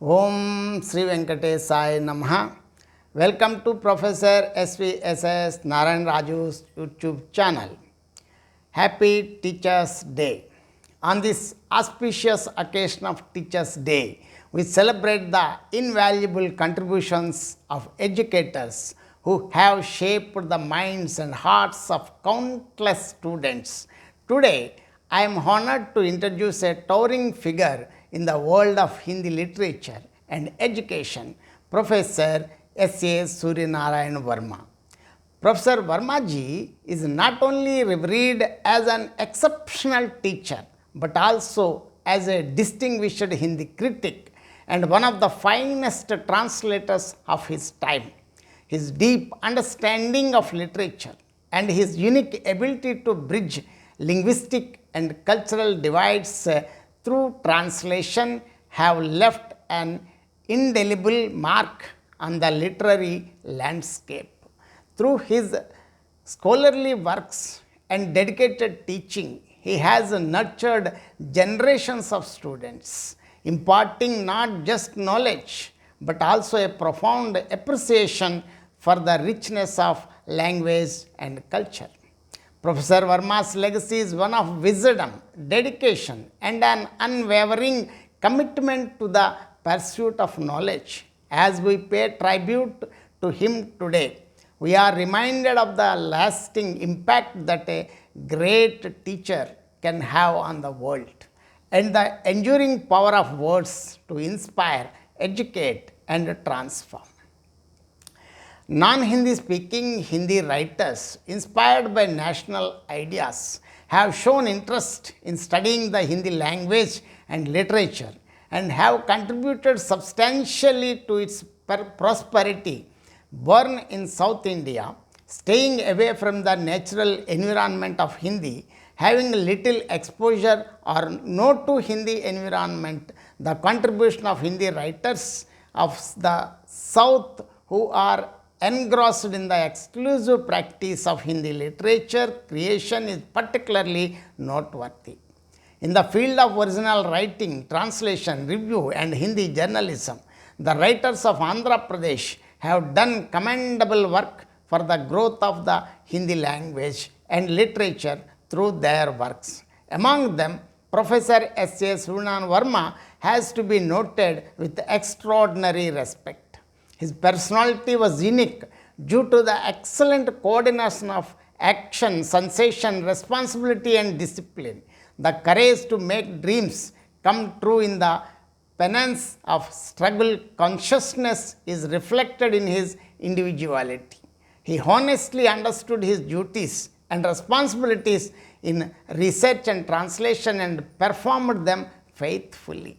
Om Sri Venkatesaya Namaha. Welcome to Professor SVSS Narayan Raju's YouTube channel. Happy Teachers Day. On this auspicious occasion of Teachers Day, we celebrate the invaluable contributions of educators who have shaped the minds and hearts of countless students. Today, I am honored to introduce a towering figure in the world of Hindi literature and education, Professor S.A. Suryanarayana Varma. Professor Varma ji is not only revered as an exceptional teacher, but also as a distinguished Hindi critic and one of the finest translators of his time. His deep understanding of literature and his unique ability to bridge linguistic and cultural divides through translation have left an indelible mark on the literary landscape. Through his scholarly works and dedicated teaching, he has nurtured generations of students, imparting not just knowledge but also a profound appreciation for the richness of language and culture. Professor Varma's legacy is one of wisdom, dedication, and an unwavering commitment to the pursuit of knowledge. As we pay tribute to him today, we are reminded of the lasting impact that a great teacher can have on the world and the enduring power of words to inspire, educate, and transform. Non-Hindi speaking Hindi writers inspired by national ideas have shown interest in studying the Hindi language and literature and have contributed substantially to its prosperity. Born in South India, staying away from the natural environment of Hindi, having little exposure or no to Hindi environment, the contribution of Hindi writers of the South who are engrossed in the exclusive practice of Hindi literature creation is particularly noteworthy. In the field of original writing, translation, review, and Hindi journalism, the writers of Andhra Pradesh have done commendable work for the growth of the Hindi language and literature through their works. Among them, Professor S.A. Suryanarayana Varma has to be noted with extraordinary respect. His personality was unique due to the excellent coordination of action, sensation, responsibility, and discipline. The courage to make dreams come true in the penance of struggle consciousness is reflected in his individuality. He honestly understood his duties and responsibilities in research and translation and performed them faithfully.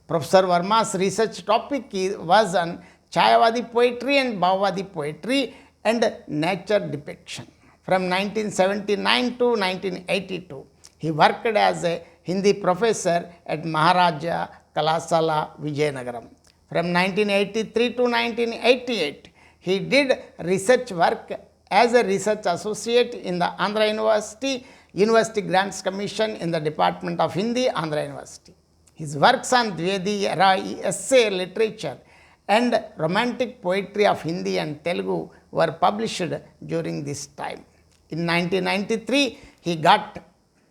Professor Varma's research topic was on Chayavadi poetry and Bhavavadi poetry and nature depiction. From 1979 to 1982, he worked as a Hindi professor at Maharaja Kalasala, Vijayanagaram. From 1983 to 1988, he did research work as a research associate in the Andhra University, University Grants Commission in the Department of Hindi, Andhra University. His works on Dvedi era essay literature and romantic poetry of Hindi and Telugu were published during this time. In 1993, he got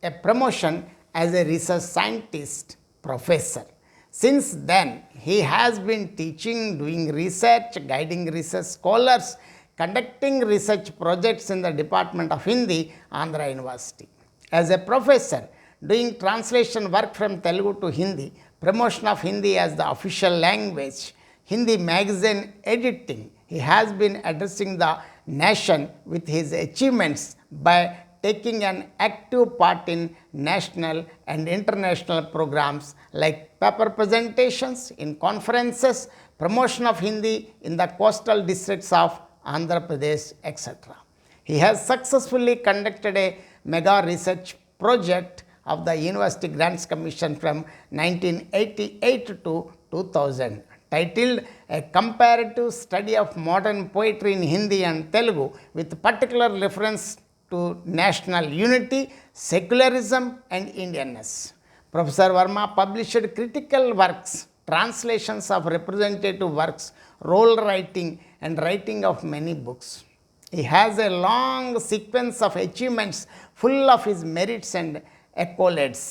a promotion as a research scientist professor. Since then, he has been teaching, doing research, guiding research scholars, conducting research projects in the Department of Hindi, Andhra University. As a professor, doing translation work from Telugu to Hindi, promotion of Hindi as the official language, Hindi magazine editing, he has been addressing the nation with his achievements by taking an active part in national and international programs like paper presentations, in conferences, promotion of Hindi in the coastal districts of Andhra Pradesh, etc. He has successfully conducted a mega research project of the University Grants Commission from 1988 to 2000. Titled A Comparative Study of Modern Poetry in Hindi and Telugu with particular reference to national unity, secularism, and Indianness. Professor Varma published critical works translations of representative works, role writing, and writing of many books. He has a long sequence of achievements full of his merits and accolades.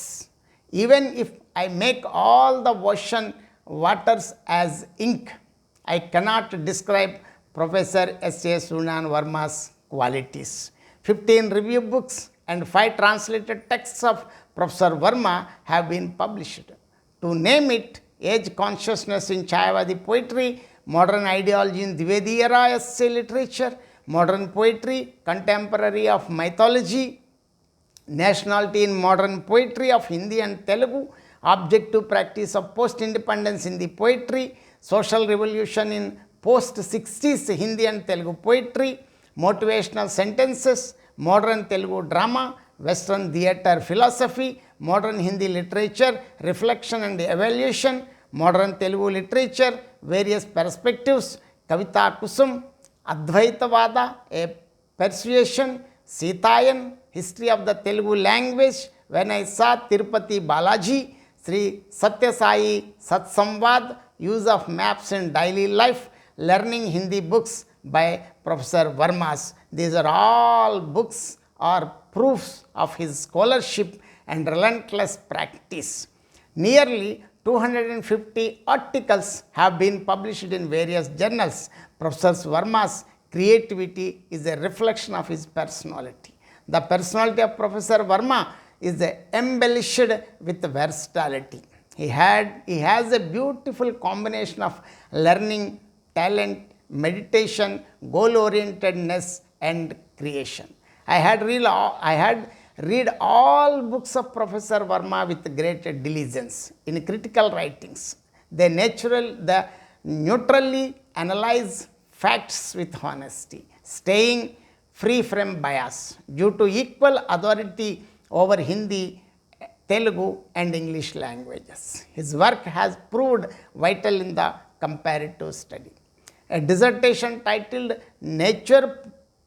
Even if I make all the ocean waters as ink, I cannot describe Professor S.A. Suryanarayana Varma's qualities. 15 review books and 5 translated texts of Professor Varma have been published. To name it, Age Consciousness in Chayavadi Poetry, Modern Ideology in Dwivedi Era Essay Literature, Modern Poetry, Contemporary of Mythology, Nationality in Modern Poetry of Hindi and Telugu, Objective Practice of Post-Independence Hindi Poetry, Social Revolution in Post-60s Hindi and Telugu Poetry, Motivational Sentences, Modern Telugu Drama, Western Theatre Philosophy, Modern Hindi Literature, Reflection and Evaluation, Modern Telugu Literature, Various Perspectives, Kavita Kusum, Advaitavada, A Persuasion, Sitayan, History of the Telugu Language, When I Saw Tirupati Balaji, Sri Satya Sai Satsamvad, Use of Maps in Daily Life, Learning Hindi Books by Professor Varmas. These are all books or proofs of his scholarship and relentless practice. Nearly 250 articles have been published in various journals. Professor Varma's creativity is a reflection of his personality. The personality of Professor Varma is embellished with versatility. He has a beautiful combination of learning, talent, meditation, goal-orientedness, and creation. I had read all books of Professor Varma with great diligence in critical writings. They neutrally analyze facts with honesty, staying free from bias due to equal authority over Hindi, Telugu, and English languages. His work has proved vital in the comparative study. A dissertation titled Nature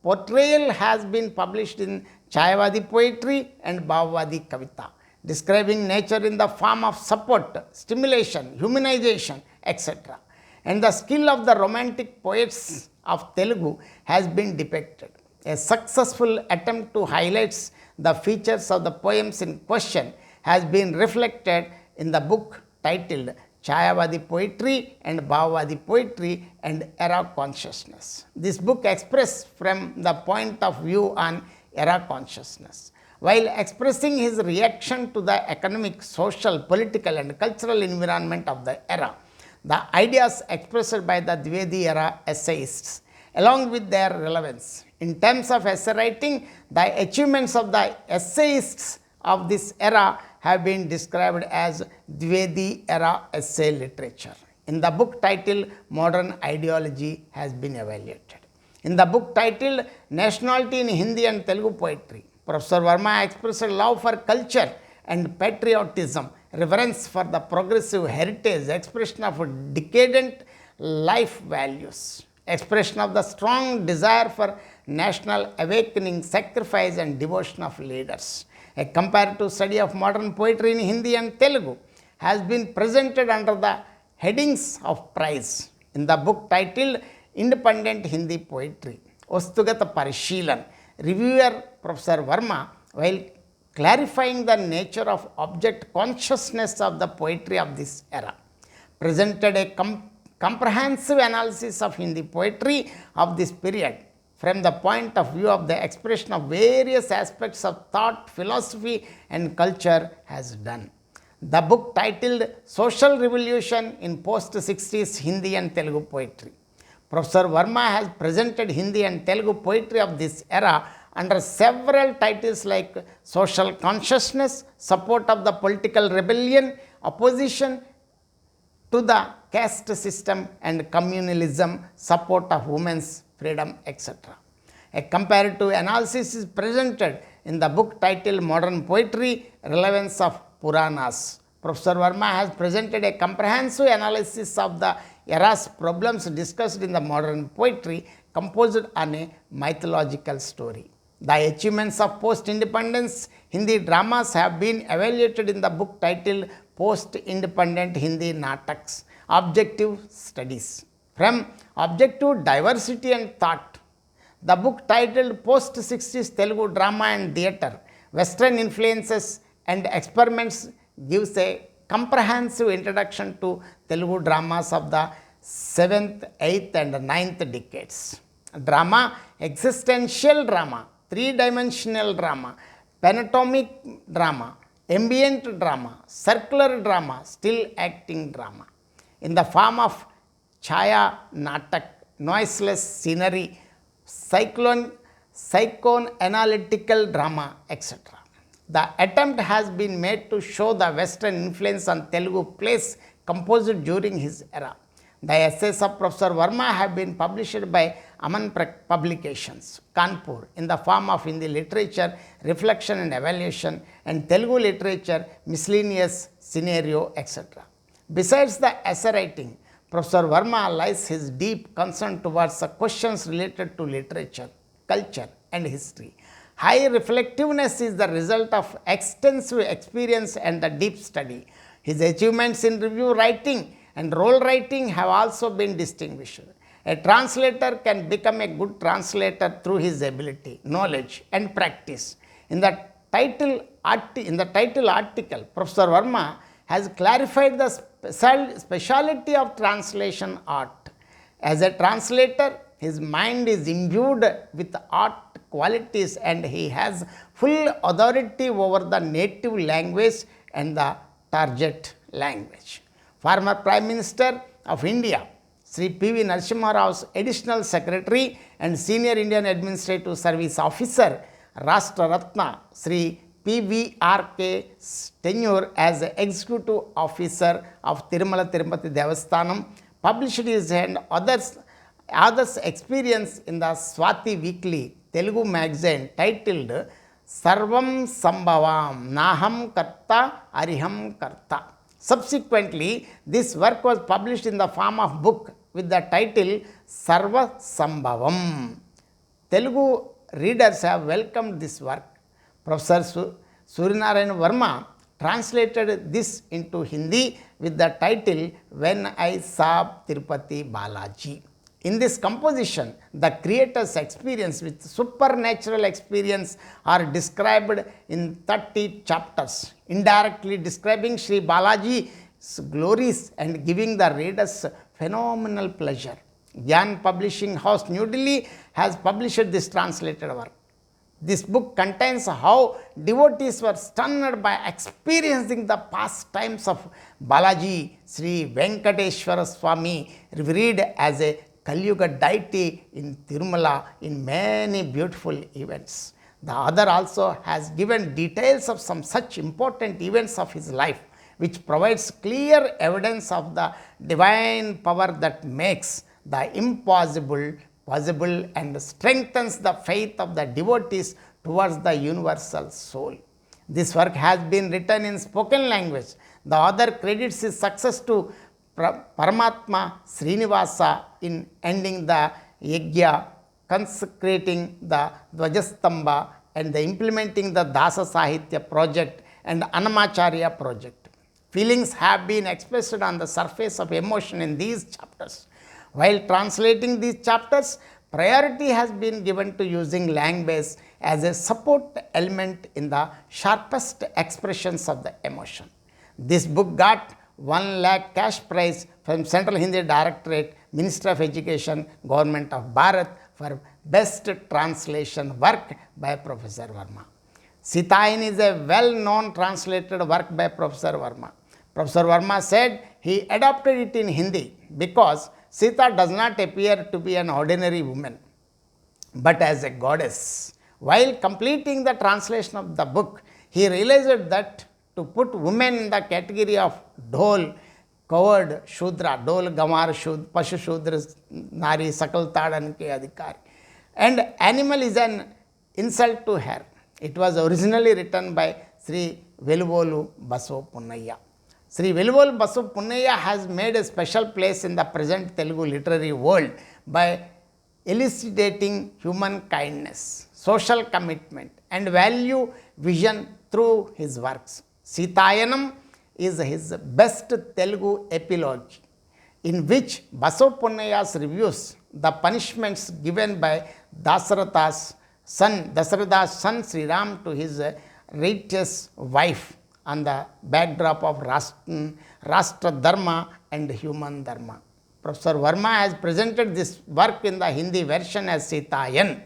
Portrayal has been published in Chayavadi Poetry and Bhavavadi Kavita, describing nature in the form of support, stimulation, humanization, etc. And the skill of the romantic poets of Telugu has been depicted. A successful attempt to highlight the features of the poems in question has been reflected in the book titled Chayavadi Poetry and Bhavavadi Poetry and Era Consciousness. This book expresses from the point of view on era consciousness. While expressing his reaction to the economic, social, political, and cultural environment of the era, the ideas expressed by the Dwivedi era essayists, along with their relevance. In terms of essay writing, the achievements of the essayists of this era have been described as Dwivedi era essay literature. In the book titled Modern Ideology has been evaluated. In the book titled Nationality in Hindi and Telugu Poetry, Professor Varma expressed love for culture and patriotism, reverence for the progressive heritage, expression of decadent life values, expression of the strong desire for national awakening, sacrifice, and devotion of leaders. A comparative study of modern poetry in Hindi and Telugu has been presented under the headings of prize in the book titled Independent Hindi Poetry, Vastugata Parishilan. Reviewer Professor Varma, while clarifying the nature of object consciousness of the poetry of this era, presented a comprehensive analysis of Hindi poetry of this period from the point of view of the expression of various aspects of thought, philosophy, and culture has done. The book titled Social Revolution in Post-60s Hindi and Telugu Poetry. Professor Varma has presented Hindi and Telugu poetry of this era under several titles like Social Consciousness, Support of the Political Rebellion, Opposition to the Caste System, and Communalism, Support of Women's Freedom, etc. A comparative analysis is presented in the book titled Modern Poetry, Relevance of Puranas. Professor Varma has presented a comprehensive analysis of the era's problems discussed in the modern poetry composed on a mythological story. The achievements of post-independence Hindi dramas have been evaluated in the book titled post-independent Hindi Nataks, objective studies. From objective diversity and thought, the book titled Post-60s Telugu Drama and Theatre, Western Influences and Experiments gives a comprehensive introduction to Telugu dramas of the 7th, 8th and 9th decades. Drama, existential drama, three-dimensional drama, pantomic drama, ambient drama, circular drama, still acting drama, in the form of chaya natak, noiseless scenery, psychoanalytical drama, etc. The attempt has been made to show the Western influence on Telugu plays composed during his era. The essays of Professor Varma have been published by Aman Publications, Kanpur, in the form of Hindi literature, reflection and evaluation, and Telugu literature, miscellaneous scenario, etc. Besides the essay writing, Professor Varma lies his deep concern towards the questions related to literature, culture, and history. High reflectiveness is the result of extensive experience and the deep study. His achievements in review writing and role writing have also been distinguished. A translator can become a good translator through his ability, knowledge, and practice. In the title article, Professor Varma has clarified the speciality of translation art. As a translator, his mind is imbued with art qualities and he has full authority over the native language and the target language. Former Prime Minister of India, Sri P.V. Narasimha Rao's Additional Secretary and Senior Indian Administrative Service Officer, Rashtra Ratna, Sri P.V.R.K.'s tenure as Executive Officer of Tirumala Tirupati Devasthanam, published his and others' experience in the Swati Weekly Telugu magazine titled Sarvam Sambhavam Naham Karta Ariham Karta. Subsequently, this work was published in the form of book with the title Sarva Sambhavam. Telugu readers have welcomed this work. Professor Suryanarayana Varma translated this into Hindi with the title When I Saw Tirupati Balaji. In this composition, the creator's experience with supernatural experience are described in 30 chapters, indirectly describing Sri Balaji's glories and giving the readers phenomenal pleasure. Gyan Publishing House, New Delhi has published this translated work. This book contains how devotees were stunned by experiencing the pastimes of Balaji, Sri Venkateshwara Swami, revered as a Kaliyuga deity in Tirumala in many beautiful events. The author also has given details of some such important events of his life, which provides clear evidence of the divine power that makes the impossible possible and strengthens the faith of the devotees towards the universal soul. This work has been written in spoken language. The author credits his success to Paramatma Srinivasa in ending the Yajna, consecrating the Dvajastamba, and the implementing the Dasa Sahitya project and Annamacharya project. Feelings have been expressed on the surface of emotion in these chapters. While translating these chapters, priority has been given to using language as a support element in the sharpest expressions of the emotion. This book got 1 lakh cash prize from Central Hindi Directorate, Ministry of Education, Government of Bharat for best translation work by Professor Varma. Sitayan is a well-known translated work by Professor Varma. Professor Varma said he adopted it in Hindi because Sita does not appear to be an ordinary woman, but as a goddess. While completing the translation of the book, he realized that to put women in the category of dhol, covered Shudra, dhol, gamar, Shudra, Pashu Shudra, Nari, Sakal Tadan ke Adhikari, and animal is an insult to her. It was originally written by Sri Veluvolu Baso Punnaya. Sri Veluvolu Baso Punnaya has made a special place in the present Telugu literary world by elucidating human kindness, social commitment, and value vision through his works. Sitayanam is his best Telugu epilogue, in which Basoponnayas reviews the punishments given by Dasharatha's son Sri Ram to his righteous wife on the backdrop of Rashtra Dharma and human Dharma. Professor Varma has presented this work in the Hindi version as Sitayan.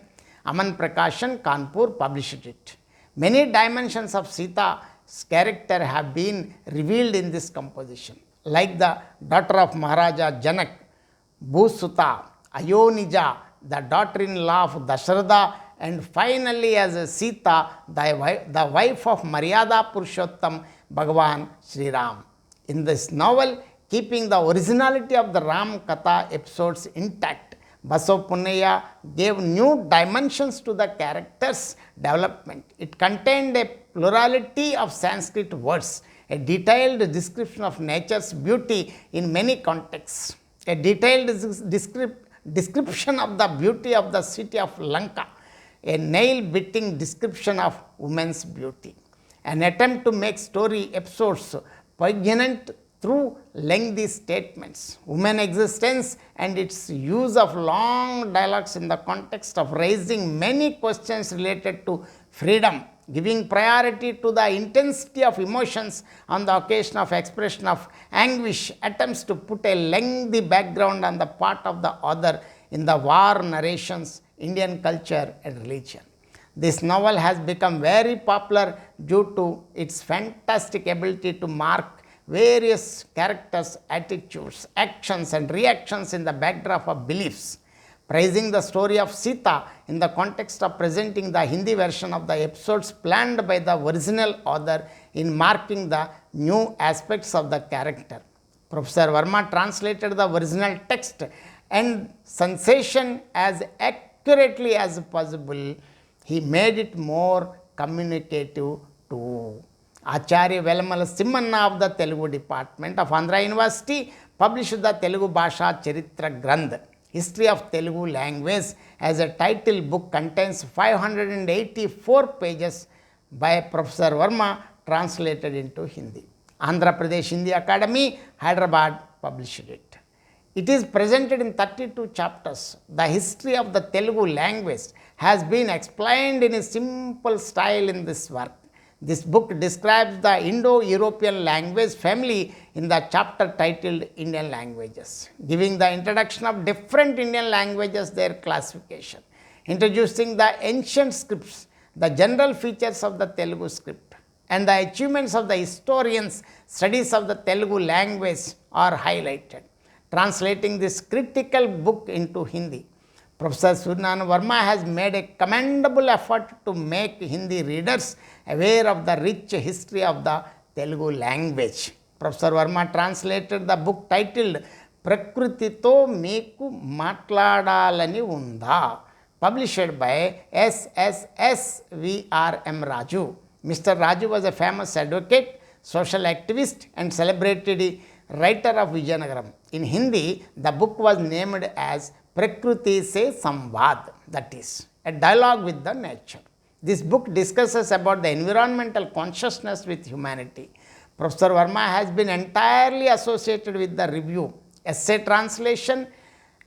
Aman Prakashan, Kanpur published it. Many dimensions of Sita's character have been revealed in this composition, like the daughter of Maharaja Janak, Bhusuta, Ayonija, the daughter-in-law of Dasharatha, and finally as Sita, the wife of Maryada Purushottam Bhagavan Sri Ram. In this novel, keeping the originality of the Ram Katha episodes intact, Basoponnaya gave new dimensions to the characters' development. It contained a plurality of Sanskrit words, a detailed description of nature's beauty in many contexts, a detailed description of the beauty of the city of Lanka, a nail-biting description of women's beauty, an attempt to make story episodes poignant through lengthy statements, women existence and its use of long dialogues in the context of raising many questions related to freedom, giving priority to the intensity of emotions on the occasion of expression of anguish, attempts to put a lengthy background on the part of the author in the war narrations, Indian culture and religion. This novel has become very popular due to its fantastic ability to mark various characters' attitudes, actions and reactions in the backdrop of beliefs. Praising the story of Sita in the context of presenting the Hindi version of the episodes planned by the original author in marking the new aspects of the character. Professor Varma translated the original text and sensation as accurately as possible. He made it more communicative too. Acharya Velamala Simmanna of the Telugu department of Andhra University published the Telugu Bhasha Charitra Granth, History of Telugu Language, as a title book, contains 584 pages by Professor Varma, translated into Hindi. Andhra Pradesh Hindi Academy, Hyderabad published it. It is presented in 32 chapters. The history of the Telugu language has been explained in a simple style in this work. This book describes the Indo-European language family in the chapter titled Indian Languages, giving the introduction of different Indian languages, their classification, introducing the ancient scripts, the general features of the Telugu script, and the achievements of the historians' studies of the Telugu language are highlighted. Translating this critical book into Hindi, Professor Suryanarayana Varma has made a commendable effort to make Hindi readers aware of the rich history of the Telugu language. Professor Varma translated the book titled Prakrutito Meeku Matladalani Unda, published by SSSVRM Raju. Mr. Raju was a famous advocate, social activist and celebrated writer of Vijayanagaram. In Hindi, the book was named as Prakruti Se Samvad, that is, a dialogue with the nature. This book discusses about the environmental consciousness with humanity. Professor Varma has been entirely associated with the review, essay translation,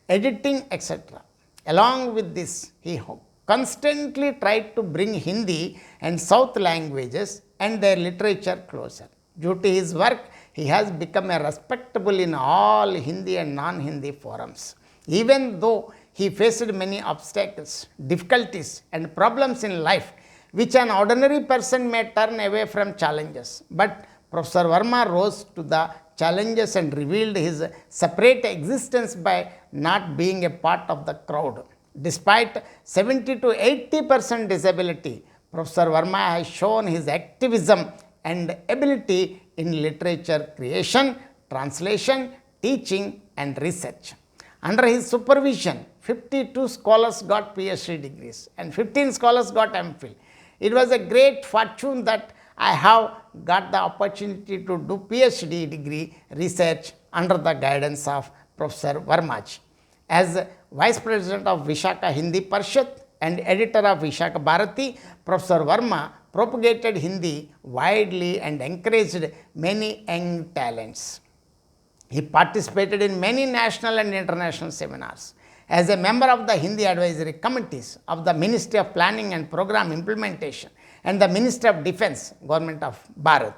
editing, etc. Along with this, he constantly tried to bring Hindi and South languages and their literature closer. Due to his work, he has become a respectable in all Hindi and non-Hindi forums. Even though he faced many obstacles, difficulties and problems in life, which an ordinary person may turn away from challenges. But Professor Varma rose to the challenges and revealed his separate existence by not being a part of the crowd. Despite 70 to 80% disability, Professor Varma has shown his activism and ability in literature creation, translation, teaching and research. Under his supervision, 52 scholars got PhD degrees and 15 scholars got MPhil. It was a great fortune that I have got the opportunity to do PhD degree research under the guidance of Professor Varmaji. As Vice President of Vishaka Hindi Parishad and editor of Vishaka Bharati, Professor Varma propagated Hindi widely and encouraged many young talents. He participated in many national and international seminars. As a member of the Hindi advisory committees of the Ministry of Planning and Program Implementation and the Ministry of Defence, Government of Bharat,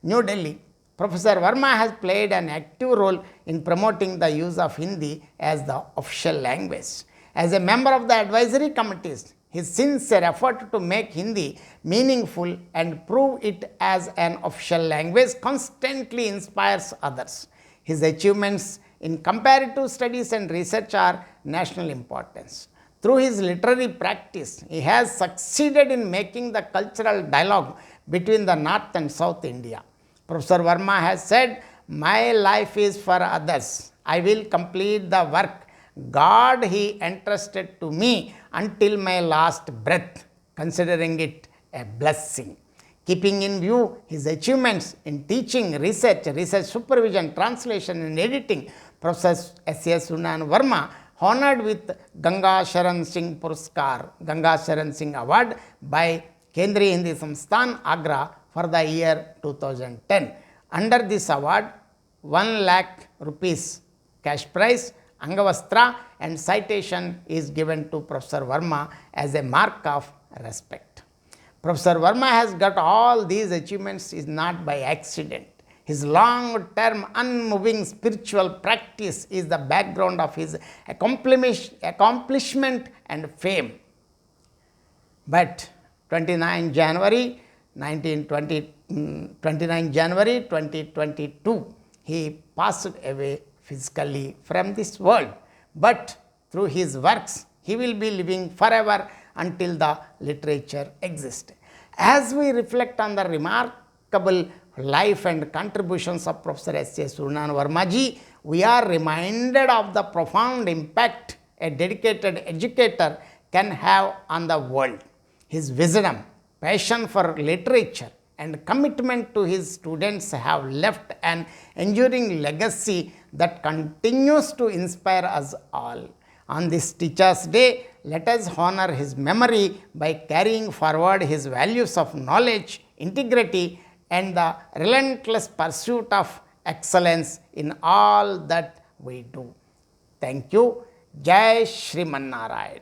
New Delhi, Professor Varma has played an active role in promoting the use of Hindi as the official language. As a member of the advisory committees, his sincere effort to make Hindi meaningful and prove it as an official language constantly inspires others. His achievements in comparative studies and research are national importance. Through his literary practice, he has succeeded in making the cultural dialogue between the North and South India. Professor Varma has said, "My life is for others. I will complete the work God he entrusted to me until my last breath, considering it a blessing." Keeping in view his achievements in teaching, research supervision, translation and editing, Professor S.S. Suryanarayana Varma, honored with Ganga Sharan Singh Puraskar, Ganga Sharan Singh Award by Kendriya Hindi Samsthan, Agra for the year 2010. Under this award, 1 lakh rupees cash prize, Angavastra and citation is given to Professor Varma as a mark of respect. Professor Varma has got all these achievements is not by accident. His long-term unmoving spiritual practice is the background of his accomplishment and fame. But 29 January 2022, he passed away physically from this world. But through his works, he will be living forever until the literature exists. As we reflect on the remarkable life and contributions of Professor S.S. Suryanarayana Varma ji, we are reminded of the profound impact a dedicated educator can have on the world. His wisdom, passion for literature, and commitment to his students have left an enduring legacy that continues to inspire us all. On this Teachers' Day, let us honor his memory by carrying forward his values of knowledge, integrity, and the relentless pursuit of excellence in all that we do. Thank you. Jai Shriman Narayan.